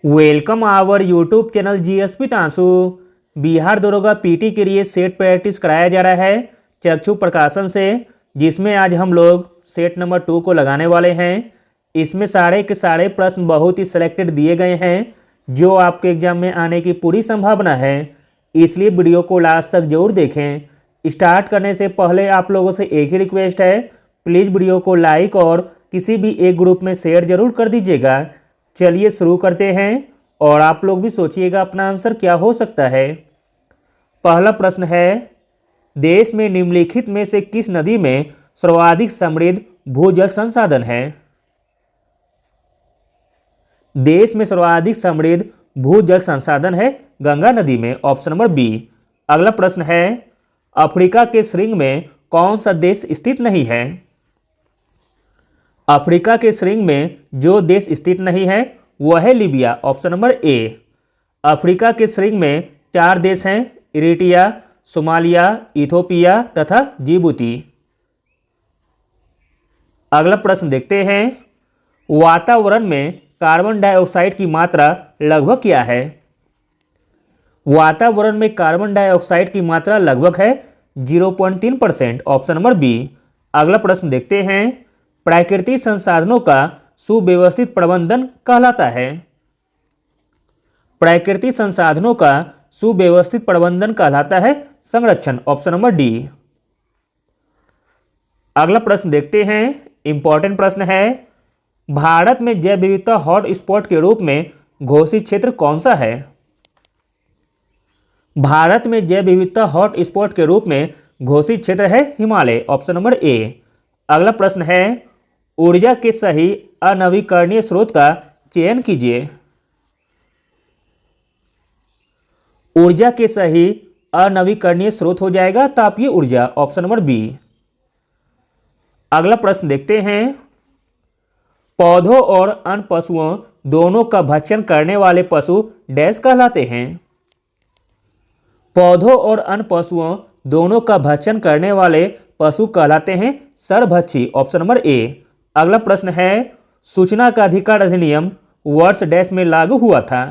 Welcome our YouTube channel GSP तांसू। बिहार दरोगा PT के लिए सेट प्रैक्टिस कराया जा रहा है चक्षु प्रकाशन से, जिसमें आज हम लोग सेट नंबर 2 को लगाने वाले हैं। इसमें सारे के सारे प्रश्न बहुत ही सिलेक्टेड दिए गए हैं जो आपके एग्जाम में आने की पूरी संभावना है, इसलिए वीडियो को लास्ट तक जरूर देखें। स्टार्ट करने से पहले आप लोगों से एक ही रिक्वेस्ट है, प्लीज़ वीडियो को लाइक और किसी भी एक ग्रुप में शेयर जरूर कर दीजिएगा। चलिए शुरू करते हैं और आप लोग भी सोचिएगा अपना आंसर क्या हो सकता है। पहला प्रश्न है, देश में निम्नलिखित में से किस नदी में सर्वाधिक समृद्ध भूजल संसाधन है? देश में सर्वाधिक समृद्ध भूजल संसाधन है गंगा नदी में, ऑप्शन नंबर बी। अगला प्रश्न है, अफ्रीका के श्रृंग में कौन सा देश स्थित नहीं है? अफ्रीका के श्रृंग में जो देश स्थित नहीं है वह है Libya, option number A. Africa के श्रृंग में 4 देश हैं, इरिट्रिया, सोमालिया, इथोपिया तथा जिबूती। अगला प्रश्न देखते हैं, वातावरण में कार्बन डाइऑक्साइड की मात्रा लगभग क्या है? वातावरण में कार्बन डाइऑक्साइड की मात्रा लगभग है 0.3%, ऑप्शन नंबर बी। अगला प्रश्न देखते हैं, प्राकृतिक संसाधनों का सुव्यवस्थित प्रबंधन कहलाता है? प्राकृतिक संसाधनों का सुव्यवस्थित प्रबंधन कहलाता है संरक्षण, ऑप्शन नंबर डी। अगला प्रश्न देखते हैं, इंपॉर्टेंट प्रश्न है, भारत में जैव विविधता हॉट स्पॉट के रूप में घोषित क्षेत्र कौन सा है? भारत में जैव विविधता हॉट स्पॉट के रूप में घोषित क्षेत्र है हिमालय, ऑप्शन नंबर ए। अगला प्रश्न है, ऊर्जा के सही अनवीकरणीय स्रोत का चयन कीजिए। ऊर्जा के सही अनवीकरणीय स्रोत हो जाएगा तापीय ऊर्जा, ऑप्शन नंबर बी। अगला प्रश्न देखते हैं, पौधों और अन्य पशुओं दोनों का भक्षण करने वाले पशु डैश कहलाते हैं? पौधों और अन्य पशुओं दोनों का भक्षण करने वाले पशु कहलाते हैं सर्वभक्षी, ऑप्शन नंबर ए। अगला प्रश्न है, सूचना का अधिकार अधिनियम वर्ष डैश में लागू हुआ था?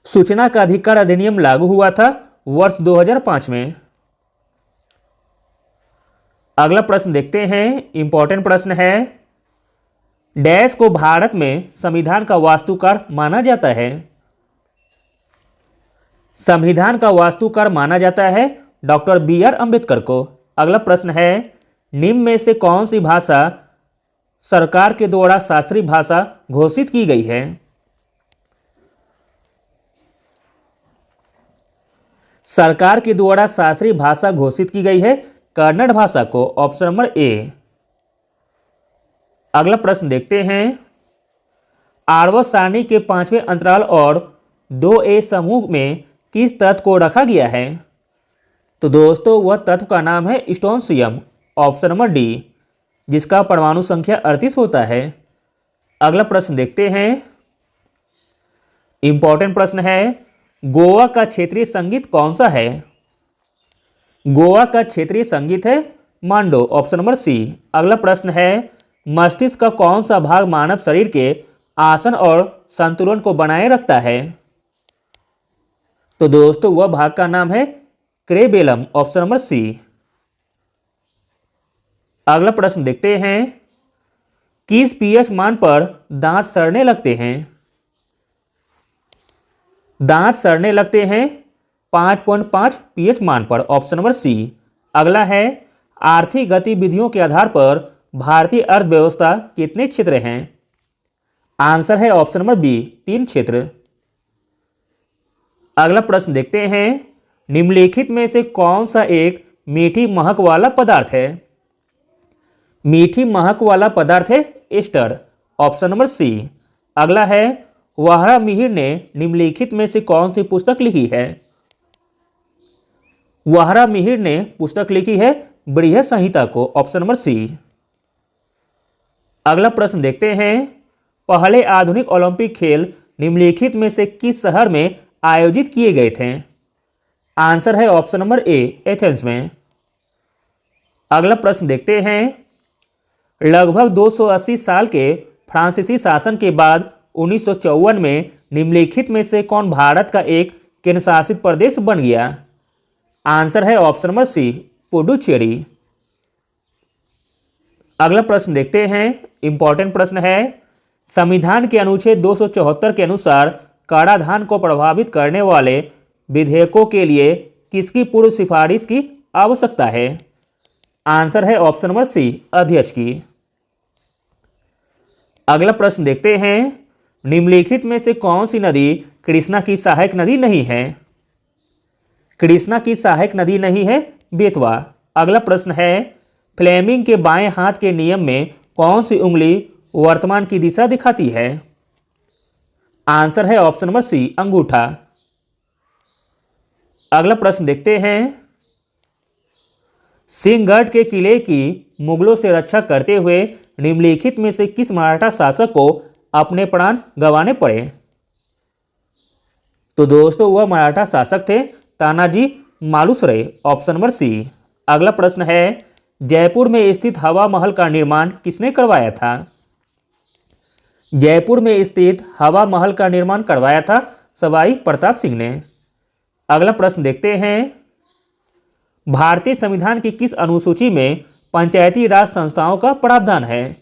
सूचना का अधिकार अधिनियम लागू हुआ था वर्ष 2005 में। अगला प्रश्न देखते हैं, इंपॉर्टेंट प्रश्न है, डैश को भारत में संविधान का वास्तुकार माना जाता है? संविधान का वास्तुकार माना जाता है डॉक्टर बी.आर. अम्बेडकर को। अगला प्रश्न है, निम्न में से कौन सी भाषा सरकार के द्वारा शास्त्रीय भाषा घोषित की गई है? सरकार के द्वारा शास्त्रीय भाषा घोषित की गई है कन्नड़ भाषा को, ऑप्शन नंबर ए। अगला प्रश्न देखते हैं, आवर्त सारणी के 5वें अंतराल और 2a समूह में किस तत्व को रखा गया है? तो दोस्तों वह तत्व का नाम है स्ट्रोंशियम, ऑप्शन नंबर डी, जिसका परमाणु संख्या 38 होता है। अगला प्रश्न देखते हैं, इंपॉर्टेंट प्रश्न है, गोवा का क्षेत्रीय संगीत कौन सा है? गोवा का क्षेत्रीय संगीत है मांडो, ऑप्शन नंबर सी। अगला प्रश्न है, मस्तिष्क का कौन सा भाग मानव शरीर के आसन और संतुलन को बनाए रखता है? तो दोस्तों वह भाग का नाम है क्रेबेलम, ऑप्शन नंबर सी। अगला प्रश्न देखते हैं, किस पीएच मान पर दांत सड़ने लगते हैं? दांत सड़ने लगते हैं 5.5 पीएच मान पर, ऑप्शन नंबर सी। अगला है, आर्थिक गतिविधियों के आधार पर भारतीय अर्थव्यवस्था कितने क्षेत्र हैं? आंसर है ऑप्शन नंबर बी, 3 क्षेत्र। अगला प्रश्न देखते हैं, निम्नलिखित में से कौन सा एक मीठी महक वाला पदार्थ है? मीठी महक वाला पदार्थ है एस्टर, ऑप्शन नंबर सी। अगला है, वाहरा मिहिर ने निम्नलिखित में से कौन सी पुस्तक लिखी है? वाहरा मिहिर ने पुस्तक लिखी है बृहत संहिता को, ऑप्शन नंबर सी। अगला प्रश्न देखते हैं, पहले आधुनिक ओलंपिक खेल निम्नलिखित में से किस शहर में आयोजित किए गए थे? आंसर है ऑप्शन नंबर ए, एथेंस में। अगला प्रश्न देखते हैं, लगभग 280 साल के फ्रांसीसी शासन के बाद 1954 में निम्नलिखित में से कौन भारत का एक केंद्र शासित प्रदेश बन गया? आंसर है ऑप्शन नंबर सी, पुडुचेरी। अगला प्रश्न देखते हैं, इंपॉर्टेंट प्रश्न है। संविधान के अनुच्छेद 274 के अनुसार कराधान को प्रभावित करने वाले विधेयकों के लिए किसकी पूर्व सिफारिश की आवश्यकता है? आंसर है ऑप्शन नंबर सी, अध्यक्ष की। अगला प्रश्न देखते हैं, निम्नलिखित में से कौन सी नदी कृष्णा की सहायक नदी नहीं है? कृष्णा की सहायक नदी नहीं है बेतवा। अगला प्रश्न है, फ्लेमिंग के बाएं हाथ के नियम में कौन सी उंगली वर्तमान की दिशा दिखाती है? आंसर है ऑप्शन नंबर सी, अंगूठा। अगला प्रश्न देखते हैं, सिंहगढ़ के किले की मुगलों से रक्षा करते हुए निम्नलिखित में से किस मराठा शासक को अपने प्राण गंवाने पड़े? तो दोस्तों वह मराठा शासक थे Tanaji Malusare, option number C. अगला प्रश्न है, जयपुर में स्थित हवा महल का निर्माण किसने करवाया था? जयपुर में स्थित हवा महल का निर्माण करवाया था सवाई प्रताप सिंह ने। अगला प्रश्न देखते हैं, भारतीय संविधान की किस अनुसूची में पंचायती राज संस्थाओं का प्रावधान है?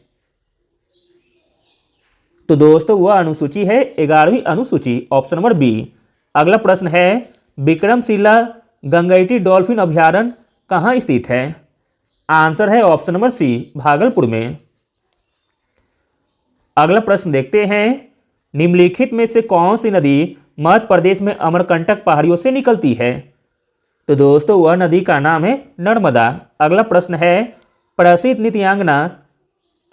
तो दोस्तों वह अनुसूची है 11वीं अनुसूची, ऑप्शन नंबर बी। अगला प्रश्न है, विक्रमशिला गंगईटी डॉल्फिन अभयारण्य कहाँ स्थित है? आंसर है ऑप्शन नंबर सी, भागलपुर में। अगला प्रश्न देखते हैं, निम्नलिखित में से कौन सी नदी मध्य प्रदेश में अमरकंटक पहाड़ियों से निकलती है? तो दोस्तों वह नदी का नाम है नर्मदा। अगला प्रश्न है, प्रसिद्ध नृत्यांगना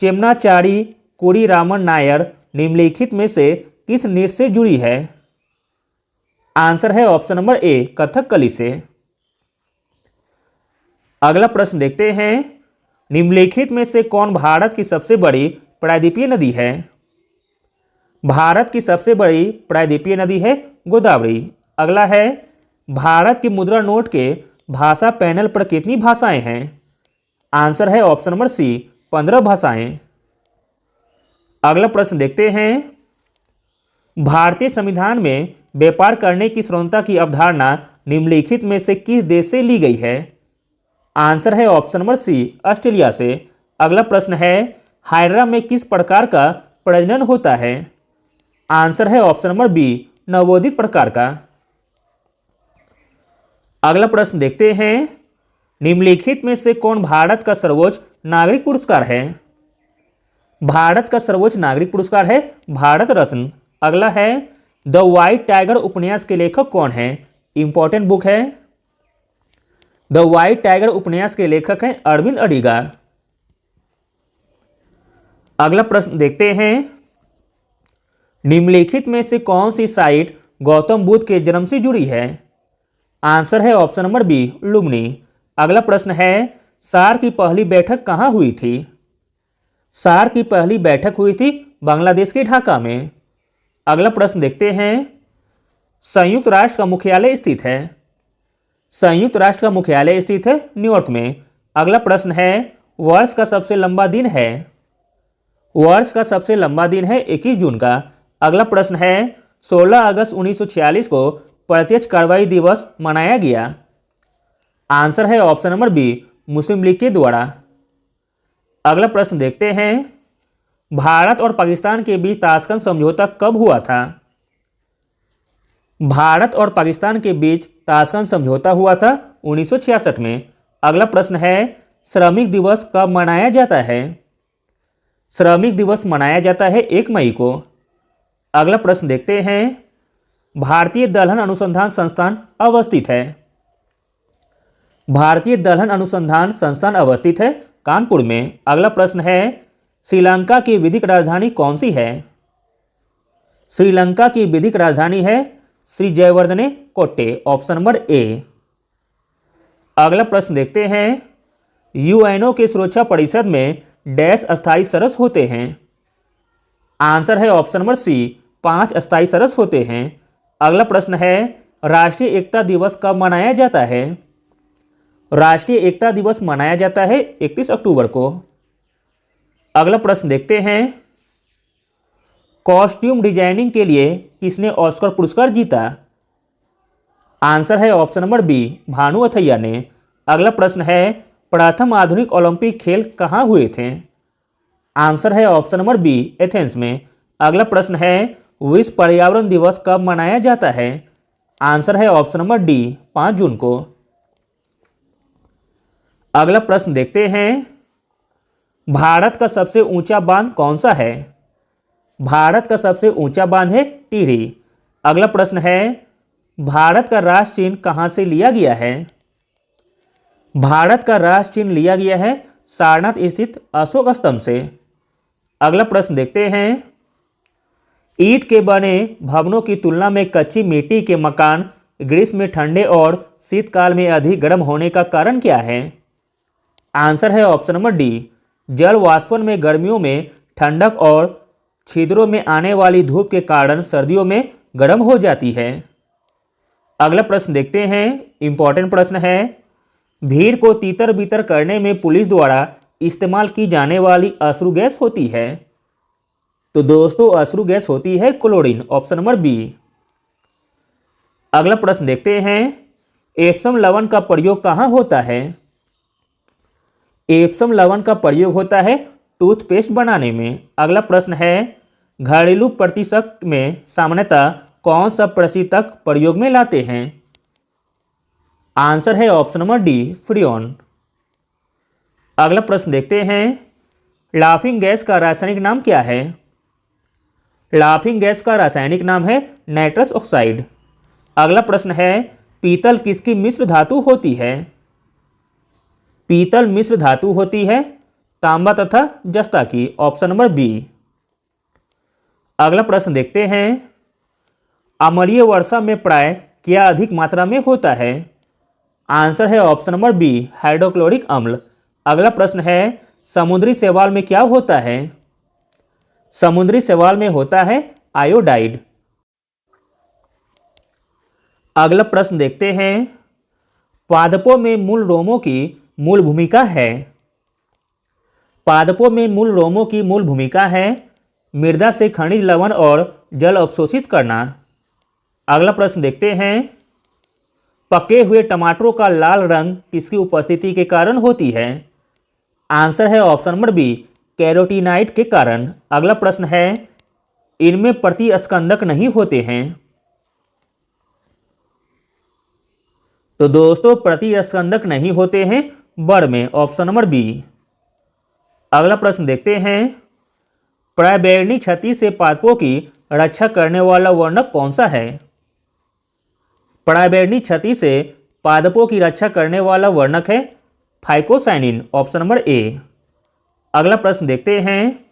चेम्नाचारी कुड़ी रामन नायर निम्नलिखित में से किस नृत्य से जुड़ी है? आंसर है ऑप्शन नंबर ए, कथकली से। अगला प्रश्न देखते हैं, निम्नलिखित में से कौन भारत की सबसे बड़ी प्रायद्वीपीय नदी है? भारत की सबसे बड़ी प्रायद्वीपीय नदी है गोदावरी। अगला है, भारत की मुद्रा नोट के भाषा पैनल पर कितनी भाषाएं हैं? आंसर है ऑप्शन नंबर सी, 15 भाषाएं। अगला प्रश्न देखते हैं, भारतीय संविधान में व्यापार करने की स्वतंत्रता की अवधारणा निम्नलिखित में से किस देश से ली गई है? आंसर है ऑप्शन नंबर सी, ऑस्ट्रेलिया से। अगला प्रश्न है, हाइड्रा में किस प्रकार का प्रजनन होता है? आंसर है ऑप्शन नंबर बी, नवोदित प्रकार का। अगला प्रश्न देखते हैं, निम्नलिखित में से कौन भारत का सर्वोच्च नागरिक पुरस्कार है? भारत का सर्वोच्च नागरिक पुरस्कार है भारत रत्न। अगला है, द व्हाइट टाइगर उपन्यास के लेखक कौन है? इंपॉर्टेंट बुक है। द व्हाइट टाइगर उपन्यास के लेखक हैं अरविंद अडिगा। अगला प्रश्न देखते हैं, निम्नलिखित में से कौन सी साइट गौतम बुद्ध के जन्म से जुड़ी है? आंसर है ऑप्शन नंबर बी, लुम्बिनी। अगला प्रश्न है, सार्क की पहली बैठक कहाँ हुई थी? सार्क की पहली बैठक हुई थी बांग्लादेश के ढाका में। अगला प्रश्न देखते हैं, संयुक्त राष्ट्र का मुख्यालय स्थित है? संयुक्त राष्ट्र का मुख्यालय स्थित है न्यूयॉर्क में। अगला प्रश्न है, वर्ष का सबसे लंबा दिन है? वर्ष का सबसे लंबा दिन है 21 जून का। अगला प्रश्न है, 16 अगस्त 1946 को प्रत्यक्ष कार्रवाई दिवस मनाया गया। आंसर है ऑप्शन नंबर बी, मुस्लिम लीग के द्वारा। अगला प्रश्न देखते हैं, भारत और पाकिस्तान के बीच ताशकंद समझौता कब हुआ था? भारत और पाकिस्तान के बीच ताशकंद समझौता हुआ था 1966 में। अगला प्रश्न है, श्रमिक दिवस कब मनाया जाता है? श्रमिक दिवस मनाया जाता है 1 मई को। अगला प्रश्न देखते हैं, भारतीय दलहन अनुसंधान संस्थान अवस्थित है? भारतीय दलहन अनुसंधान संस्थान अवस्थित है कानपुर में। अगला प्रश्न है, श्रीलंका की विधिक राजधानी कौन सी है? श्रीलंका की विधिक राजधानी है Shri Jayewardene Kotte, option number A. अगला प्रश्न देखते हैं, यूएनओ के सुरक्षा परिषद में डैश अस्थायी सदस्य होते हैं? आंसर है ऑप्शन नंबर सी, 5 अस्थायी सदस्य होते हैं। अगला प्रश्न है, राष्ट्रीय एकता दिवस कब मनाया जाता है? राष्ट्रीय एकता दिवस मनाया जाता है 31 अक्टूबर को। अगला प्रश्न देखते हैं, कॉस्ट्यूम डिजाइनिंग के लिए किसने ऑस्कर पुरस्कार जीता? आंसर है option number B, Bhanu Athaiya ने। अगला प्रश्न है, प्रथम आधुनिक ओलंपिक खेल कहाँ हुए थे? आंसर है ऑप्शन नंबर बी, एथेंस में। अगला प्रश्न है, विश्व पर्यावरण दिवस कब मनाया जाता है? आंसर है ऑप्शन नंबर डी, 5 जून को। अगला प्रश्न देखते हैं, भारत का सबसे ऊंचा बांध कौन सा है? भारत का सबसे ऊंचा बांध है टिहरी। अगला प्रश्न है, भारत का राष्ट्र चिन्ह कहां से लिया गया है? भारत का राष्ट्र चिन्ह लिया गया है सारनाथ स्थित अशोक स्तंभ से। अगला प्रश्न देखते हैं, ईंट के बने भवनों की तुलना में कच्ची मिट्टी के मकान ग्रीष्म में ठंडे और शीतकाल में अधिक गर्म होने का कारण क्या है? आंसर है ऑप्शन नंबर डी, जल वाष्पन में गर्मियों में ठंडक और छिद्रों में आने वाली धूप के कारण सर्दियों में गर्म हो जाती है। अगला प्रश्न देखते हैं, इंपॉर्टेंट प्रश्न है, भीड़ को तीतर बीतर करने में पुलिस द्वारा इस्तेमाल की जाने वाली अश्रु गैस होती है? तो दोस्तों अश्रु गैस होती है क्लोरीन, ऑप्शन नंबर बी। अगला प्रश्न देखते हैं, एप्सम लवण का प्रयोग कहाँ होता है? एप्सम लवण का प्रयोग होता है टूथपेस्ट बनाने में। अगला प्रश्न है, घरेलू प्रतिशत में सामान्यतः कौन सा प्रतिशतक प्रयोग में लाते हैं? आंसर है ऑप्शन नंबर डी, फ्रियोन। अगला प्रश्न देखते हैं, लाफिंग गैस का रासायनिक नाम क्या है? लाफिंग गैस का रासायनिक नाम है नाइट्रस ऑक्साइड। अगला प्रश्न है, पीतल किसकी मिश्र धातु होती है? पीतल मिश्र धातु होती है तांबा तथा जस्ता की, ऑप्शन नंबर बी। अगला प्रश्न देखते हैं, अम्लीय वर्षा में प्राय क्या अधिक मात्रा में होता है? आंसर है ऑप्शन नंबर बी, हाइड्रोक्लोरिक अम्ल। अगला प्रश्न है, समुद्री शैवाल में क्या होता है? समुद्री शैवाल में होता है आयोडाइड। अगला प्रश्न देखते हैं, पादपों में मूल रोमों की मूल भूमिका है? पादपों में मूल रोमों की मूल भूमिका है मृदा से खनिज लवण और जल अवशोषित करना। अगला प्रश्न देखते हैं, पके हुए टमाटरों का लाल रंग किसकी उपस्थिति के कारण होती है? आंसर है ऑप्शन नंबर बी, कैरोटीनाइड के कारण। अगला प्रश्न है, इनमें प्रतिस्कंदक नहीं होते हैं? तो दोस्तों प्रतिस्कंदक नहीं होते हैं बड़ में, ऑप्शन नंबर बी। अगला प्रश्न देखते हैं, पराबैंगनी क्षति से पादपों की रक्षा करने वाला वर्णक कौन सा है? पराबैंगनी क्षति से पादपों की रक्षा करने वाला वर्णक है फाइकोसाइनिन, ऑप्शन नंबर ए। अगला प्रश्न देखते हैं,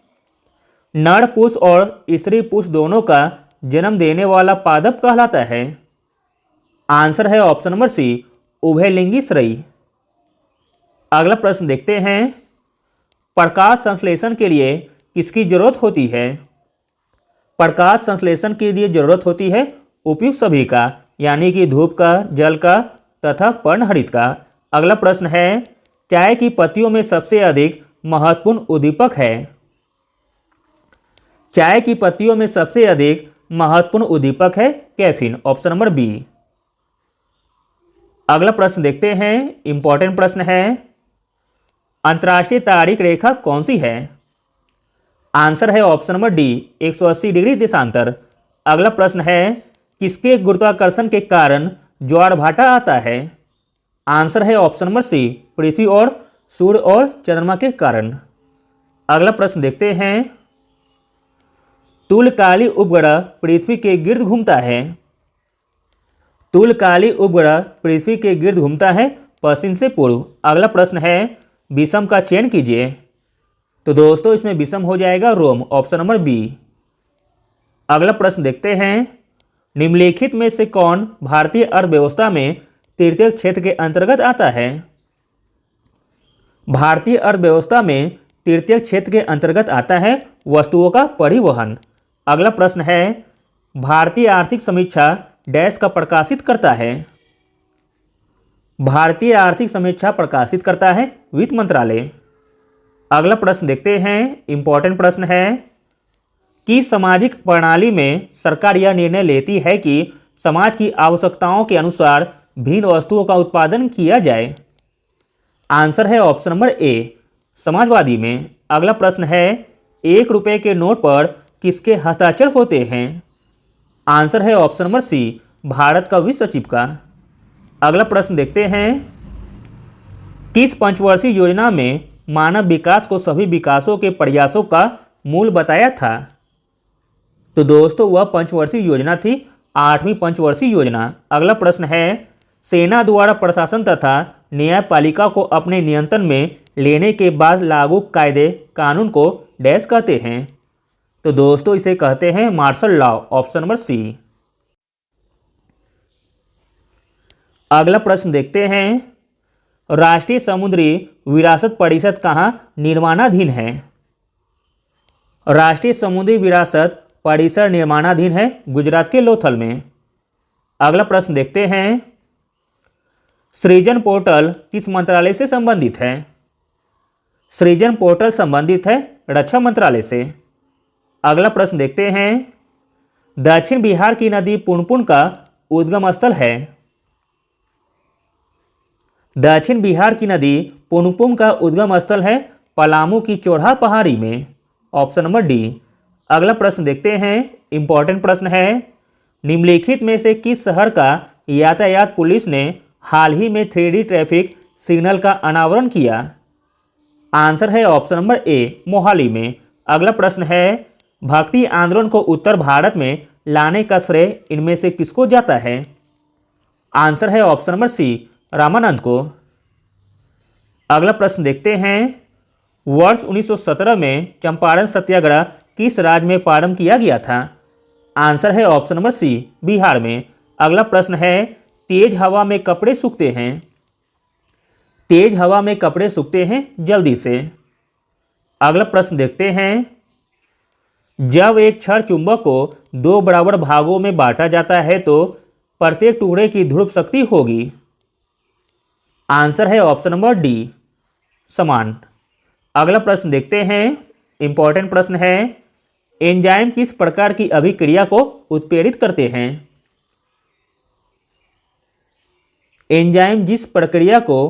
नर पुष्प और स्त्री पुष्प दोनों का जन्म देने वाला पादप कहलाता है? आंसर है ऑप्शन नंबर सी, उभयलिंगी श्रेयी। अगला प्रश्न देखते हैं, प्रकाश संश्लेषण के लिए किसकी जरूरत होती है? प्रकाश संश्लेषण के लिए जरूरत होती है उपयुक्त सभी का, यानी कि धूप का, जल का तथा पर्णहरित का। अगला प्रश्न है, चाय की पत्तियों में सबसे अधिक महत्वपूर्ण उद्दीपक है? चाय की पत्तियों में सबसे अधिक महत्वपूर्ण उद्दीपक है कैफीन, ऑप्शन नंबर बी। अगला प्रश्न देखते हैं, इंपॉर्टेंट प्रश्न है, अंतर्राष्ट्रीय तारीख रेखा कौन सी है? आंसर है ऑप्शन नंबर डी, 180 डिग्री देशांतर। अगला प्रश्न है, किसके गुरुत्वाकर्षण के कारण ज्वार भाटा आता है? आंसर है ऑप्शन नंबर सी, पृथ्वी और सूर्य और चंद्रमा के कारण। अगला प्रश्न देखते हैं, तुल्यकाली उपग्रह पृथ्वी के गिर्द घूमता है? तुल्यकाली उपग्रह पृथ्वी के गिर्द घूमता है पश्चिम से पूर्व। अगला प्रश्न है, विषम का चयन कीजिए। तो दोस्तों इसमें विषम हो जाएगा रोम, ऑप्शन नंबर बी। अगला प्रश्न देखते हैं, निम्नलिखित में से कौन भारतीय अर्थव्यवस्था में तृतीय क्षेत्र के अंतर्गत आता है? भारतीय अर्थव्यवस्था में तृतीय क्षेत्र के अंतर्गत आता है वस्तुओं का परिवहन। अगला प्रश्न है, भारतीय आर्थिक समीक्षा डैश का प्रकाशित करता है? भारतीय आर्थिक समीक्षा प्रकाशित करता है वित्त मंत्रालय। अगला प्रश्न देखते हैं, इंपॉर्टेंट प्रश्न है, किस सामाजिक प्रणाली में सरकार यह निर्णय लेती है कि समाज की आवश्यकताओं के अनुसार भिन्न वस्तुओं का उत्पादन किया जाए? आंसर है ऑप्शन नंबर ए, समाजवादी में। अगला प्रश्न है, 1 रुपये के नोट पर किसके हस्ताक्षर होते हैं? आंसर है ऑप्शन नंबर सी, भारत का विश्व सचिव का। अगला प्रश्न देखते हैं, किस पंचवर्षीय योजना में मानव विकास को सभी विकासों के प्रयासों का मूल बताया था? तो दोस्तों वह पंचवर्षीय योजना थी 8वीं पंचवर्षीय योजना। अगला प्रश्न है, सेना द्वारा प्रशासन तथा न्यायपालिका को अपने नियंत्रण में लेने के बाद लागू कायदे कानून को डैश कहते हैं? तो दोस्तों इसे कहते हैं martial law, option number C. अगला प्रश्न देखते हैं, राष्ट्रीय समुद्री विरासत परिषद कहाँ निर्माणाधीन है? राष्ट्रीय समुद्री विरासत परिसर निर्माणाधीन है गुजरात के लोथल में। अगला प्रश्न देखते हैं, सृजन पोर्टल किस मंत्रालय से संबंधित है? सृजन पोर्टल संबंधित है रक्षा मंत्रालय से। अगला प्रश्न देखते हैं, दक्षिण बिहार की नदी पुनपुन का उद्गम स्थल है? दक्षिण बिहार की नदी पुनपुन का उद्गम स्थल है पलामू की चौड़ा पहाड़ी में, ऑप्शन नंबर डी। अगला प्रश्न देखते हैं, इंपॉर्टेंट प्रश्न है, निम्नलिखित में से किस शहर का यातायात पुलिस ने हाल ही में 3D ट्रैफिक सिग्नल का अनावरण किया? आंसर है ऑप्शन नंबर ए, मोहाली में। अगला प्रश्न है, भक्ति आंदोलन को उत्तर भारत में लाने का श्रेय इनमें से किसको जाता है? आंसर है ऑप्शन नंबर सी, रामानंद को। अगला प्रश्न देखते हैं, वर्ष 1917 में चंपारण सत्याग्रह किस राज्य में प्रारंभ किया गया था? आंसर है ऑप्शन नंबर सी, बिहार में। अगला प्रश्न है, तेज हवा में कपड़े सूखते हैं? तेज हवा में कपड़े सूखते हैं जल्दी से। अगला प्रश्न देखते हैं, जब एक क्षण चुंबक को 2 बराबर भागों में बांटा जाता है तो प्रत्येक टुकड़े की ध्रुव शक्ति होगी? आंसर है ऑप्शन नंबर डी, समान। अगला प्रश्न देखते हैं, इंपॉर्टेंट प्रश्न है, एंजाइम किस प्रकार की अभिक्रिया को उत्प्रेरित करते हैं? एंजाइम जिस प्रक्रिया को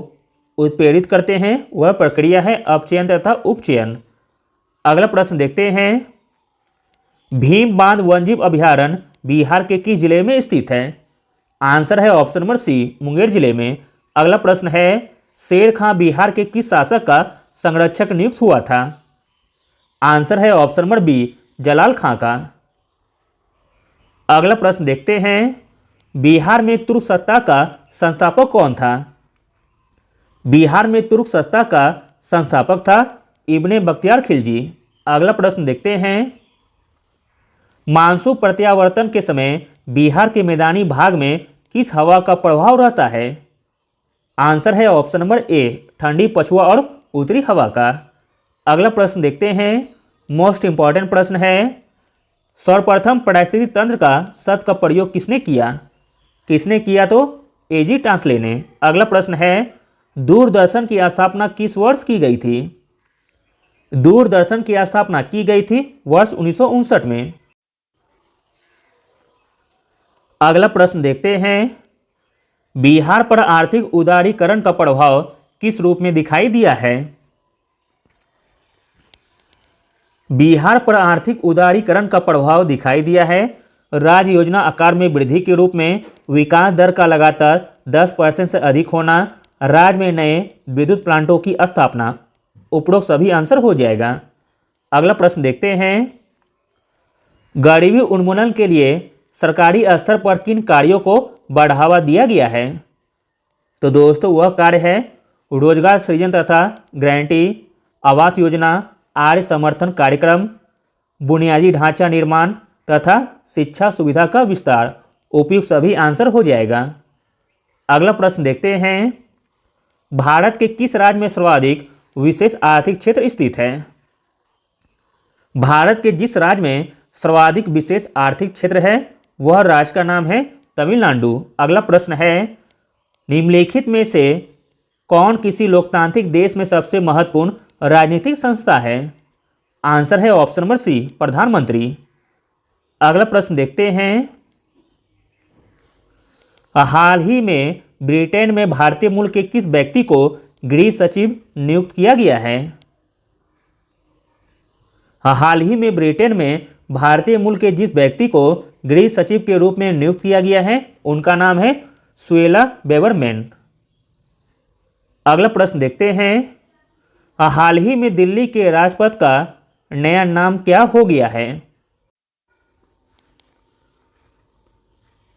उत्प्रेरित करते हैं वह प्रक्रिया है अपचयन तथा उपचयन। अगला प्रश्न देखते हैं, भीम बांध वन्यजीव अभयारण्य बिहार के किस जिले में स्थित है? आंसर है ऑप्शन नंबर सी, मुंगेर जिले में। अगला प्रश्न है, शेर खां बिहार के किस शासक का संरक्षक नियुक्त हुआ था? आंसर है ऑप्शन नंबर बी, जलाल खां का। अगला प्रश्न देखते हैं, बिहार में तुर्क सत्ता का संस्थापक कौन था? बिहार में तुर्क सत्ता का संस्थापक था इब्ने बख्तियार खिलजी। अगला प्रश्न देखते हैं, मानसून प्रत्यावर्तन के समय बिहार के मैदानी भाग में किस हवा का प्रभाव रहता है? आंसर है ऑप्शन नंबर ए, ठंडी पछुआ और उत्तरी हवा का। अगला प्रश्न देखते हैं, मोस्ट इंपॉर्टेंट प्रश्न है, सर्वप्रथम पारिस्थितिकी तंत्र का शब्द का प्रयोग किसने किया? किसने किया? तो एजी टांसले ने। अगला प्रश्न है, दूरदर्शन की स्थापना किस वर्ष की गई थी? दूरदर्शन की स्थापना की गई थी वर्ष 1959 में। अगला प्रश्न देखते हैं, बिहार पर आर्थिक उदारीकरण का प्रभाव किस रूप में दिखाई दिया है? बिहार पर आर्थिक उदारीकरण का प्रभाव दिखाई दिया है राज्य योजना आकार में वृद्धि के रूप में, विकास दर का लगातार 10% से अधिक होना, राज्य में नए विद्युत प्लांटों की स्थापना। उपरोक्त सभी आंसर हो जाएगा। अगला प्रश्न देखते हैं, गरीबी उन्मूलन के लिए सरकारी स्तर पर किन कार्यों को बढ़ावा दिया गया है? तो दोस्तों वह कार्य है रोजगार सृजन तथा गारंटी, आवास योजना, आय समर्थन कार्यक्रम, बुनियादी ढांचा निर्माण तथा शिक्षा सुविधा का विस्तार। उपयुक्त सभी आंसर हो जाएगा। अगला प्रश्न देखते हैं, भारत के किस राज्य में सर्वाधिक विशेष आर्थिक क्षेत्र स्थित है? भारत के जिस राज्य में सर्वाधिक विशेष आर्थिक क्षेत्र है वह राज्य का नाम है तमिलनाडु। अगला प्रश्न है, निम्नलिखित में से कौन किसी लोकतांत्रिक देश में सबसे महत्वपूर्ण राजनीतिक संस्था है? आंसर है ऑप्शन नंबर सी, प्रधानमंत्री। अगला प्रश्न देखते हैं। हाल ही में ब्रिटेन में भारतीय मूल के किस व्यक्ति को गृह सचिव नियुक्त किया गया है? हाल ही में ब्रिटेन में भारतीय मूल के जिस व्यक्ति को गृह सचिव के रूप में नियुक्त किया गया है उनका नाम है सुएला बेवरमैन। अगला प्रश्न देखते हैं। हाल ही में दिल्ली के राजपथ का नया नाम क्या हो गया है?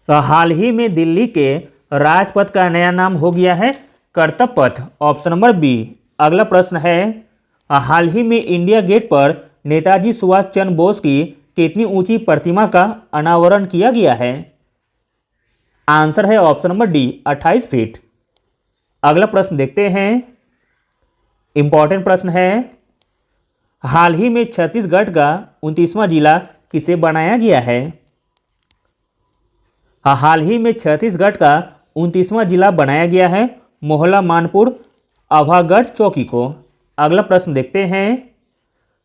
हाल ही में दिल्ली के राजपथ का नया नाम हो गया है कर्तव्य पथ, ऑप्शन नंबर बी। अगला प्रश्न है। हाल ही में इंडिया गेट पर नेताजी सुभाष चंद्र बोस की कितनी ऊंची प्रतिमा का अनावरण किया गया है? आंसर है ऑप्शन नंबर डी, 28 फीट। अगला प्रश्न देखते हैं। इंपॉर्टेंट प्रश्न है। हाल ही में छत्तीसगढ़ का 29वां जिला किसे बनाया गया है? हाल ही में छत्तीसगढ़ का 29वां जिला बनाया गया है मोहला मानपुर आभागढ़ चौकी को। अगला प्रश्न देखते हैं।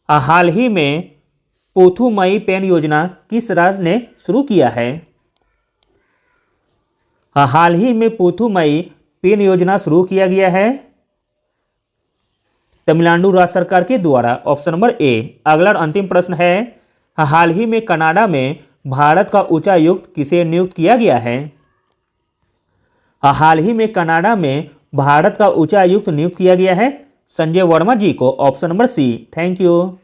हाल ही में पुथुमई पेन योजना किस राज्य ने शुरू किया है? हाल ही में पुथुमई पेन योजना शुरू किया गया है तमिलनाडु राज्य सरकार के द्वारा, ऑप्शन नंबर ए। अगला और अंतिम प्रश्न है। हाल ही में कनाडा में भारत का उच्चायुक्त किसे नियुक्त किया गया है? हाल ही में कनाडा में भारत का उच्चायुक्त नियुक्त किया गया है संजय वर्मा जी को, option number C. Thank you.